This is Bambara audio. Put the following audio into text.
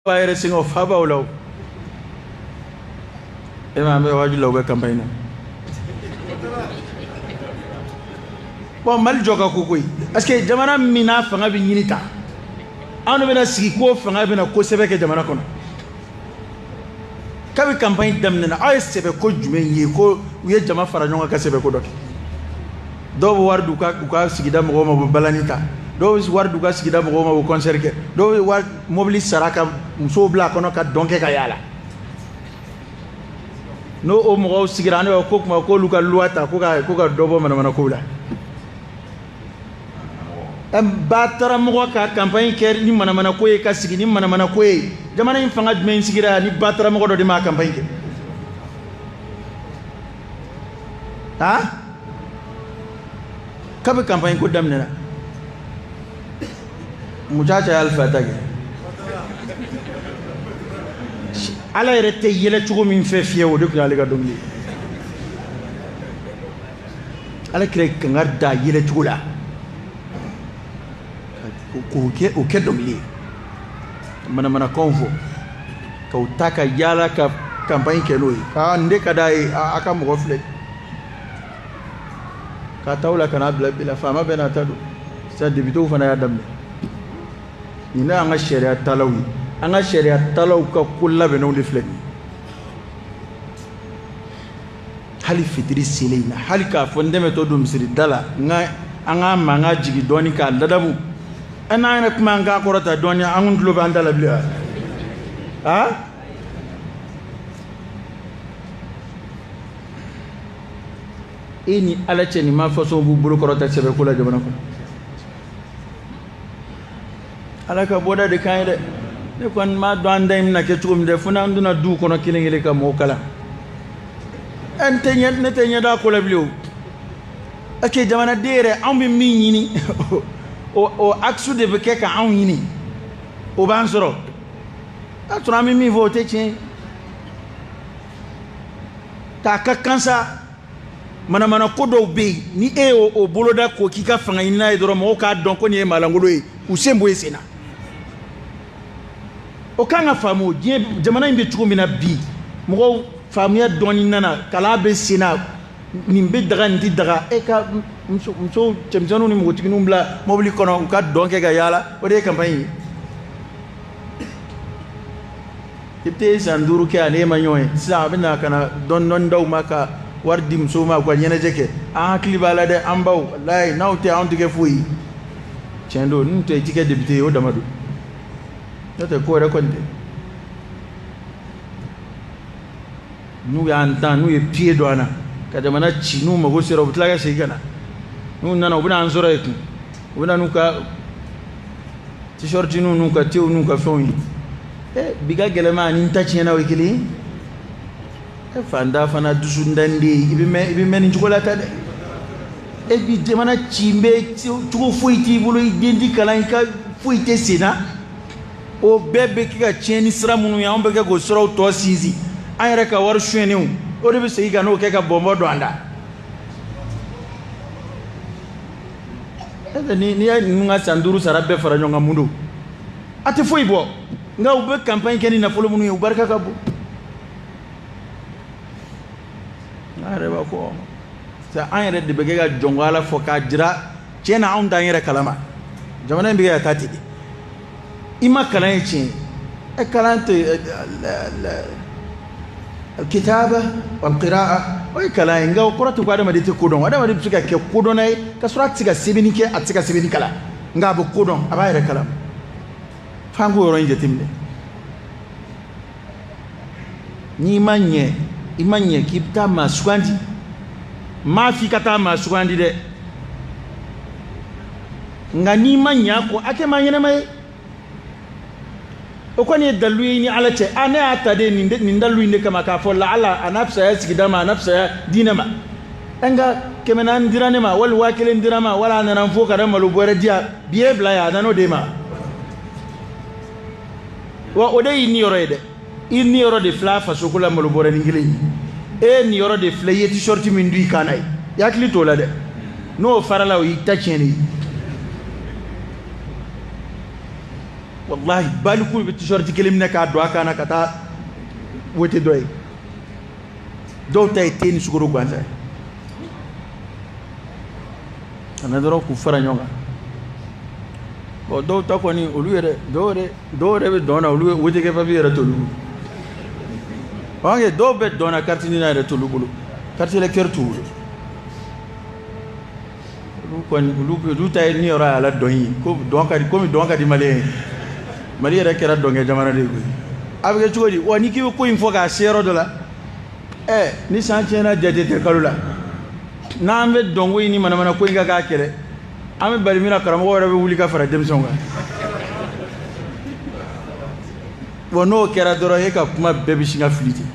fire sing of Habaulo. Emma, why you love a campaign? Well, Maljoka Kukui. Aske Jamana Mina from having Unita. I don't know si ko from having a Kosebeke Jamanakon. Can we campaign them? I say a coach me, ko we had Jama Faranonga Casebeko. Those who are Duka Sigidam Roma Balanita. Those who are Duka Sigidam Roma Concerke. Those who are Mobili Saraka, so black on a donkey Kayala. No Omo Sigirano or Kokma Koluka Luata, Kuka Dobo Manamanakola. And Batara Moka campaign carry ni Manamanakoe, Casigi, Manamanakoe. Jamana in Fangad main Sigira, ni Batara Mogo de Ma campaign. Ha? Kabe campaign ko damne na mujaja alfa tagi ala rete yele chugo min fe fiewo de ko aliga dongli ala kre kangar da yele chugula ko ke dongli mana konfo ka utaka yala ka campaign ke loyi ka ndeka dai aka mo gofle Kataula kana bila fama bena tadu sa debito fana ya dambe ina anga sharia talawi anga sharia talaw ka kulla beno de fleni hali fitri silina hali ka fonde metodo misiri dala nga anga manga jigi doni ka ladabu ana ina kuma nga korata doni angun dlo bandala bila ha ini ala cheni ma façon bu bulu korota sebe kula jamana ko ala ka boda de kayde ne kon ma do andem na ke tuum de funa nduna du kono kilingile ka mo kala ente nyet ne te nyada ko labliw ake jamana dere ambi mi nyini o aksu de be ke ka an nyini o ban soro atura mi vote chen ta ka kansa mana ko do be ni o boloda ko kika fanga ina idoro mo ka don ko ni malangolo e usembo esena o kanga famo je jamana imbe chukumina bi mo famuya doni nana kala be sena nimbe daga ndi daga e ka mso chemjano ni mo tikinu mbla mobili kono ka donke ga yala o de campagne ite sanduru ke ane manyoe sa bina kana don daw maka wardim soma kwa nyene jeke akli balade ambaw wallahi nawte on tige fuyi chendo nte tike député o damadu yote ko rekonde nu ya anta nu ye pied doana kada mana chinu mago sero butlaga sigana nu nana ubuna anzora eku ubuna nuka t-shirt nu ka tiu nu ka foni biga gelema ni ntachi na wekili fanda fana dusu ndande ibi men njukolata de bi demana chimbe tuko fuiti bulu idendi kalanka fuite sina o bebe kika cheni sira munu ya ombe go sura to sinzi ayere ka war shwenu o de be sey ga no ke ka bombo do anda ni nga sanduru sarabe fara nyonga mundu ati fuibo nga ube campagne keni na folo munu ya ubarka ka bo areba ko sa ayre de begega jongala fo ka jira cena on da yere kalama jamana biga tati ima kalan ci e kalante الكتابة والقراءة ويكلا إنجا وقرأت بعد ما ديت كودون هذا ما ديت سكا كودون أي كسرات سكا سبيني كي أتسكا سبيني كلا إنجا بكودون أباير كلام فانغو يروين جتيمله نيمانية إيمانية كيبتا ما سكاندي ما في كتا ما سكاندي ده إنجا نيمانية كو أكيد ما ينامي okoni dalui ni ala che ana atade ni dalui ne kama ka fo la ala anafsa ya sigidama anafsa ya dinama enga kemena ndirane ma wal wakile ndirama wala nan fo kada malu bore dia biye bla ya nano de ma wa odai ni yorede ni yoro de fla fa sokula malu bore ngile ni yoro de fla yeti shorti min dui kanai yakli to la de no farala o itacheni wallahi baliku be t-shirt kelen minɛ k'a don a kan na ka taa wote dɔ ye dɔw ta ye te ni sukoro gansan ye kana dɔrɔn k'u fara ɲɔgɔn kan bon dɔw ta kɔni olu yɛrɛ dɔw yɛrɛ bɛ dɔn na olu wote kɛ papier yɛrɛ t'olu ok dɔw bɛ dɔn na carte d'identité yɛrɛ t'olu bolo carte électeur t'u bolo olu kɔni olu ta ye ni yɔrɔ y'a la dɔn ye komi dɔn ka di maliyɛn ye Mali yɛrɛ kɛra dɔnkɛ jamana de ye koyi a bɛ kɛ cogo di wa ni k'i bɛ ko in fɔ k'a se yɔrɔ dɔ la ni san tiɲɛna jate tɛ kalo la n'an bɛ dɔnko in ni manamana ko in ka k'a kɛlɛ an bɛ bali min na karamɔgɔ yɛrɛ bɛ wuli ka fara denmisɛnw kan bon n'o kɛra dɔrɔn e ka kuma bɛɛ bɛ sin ka fili ten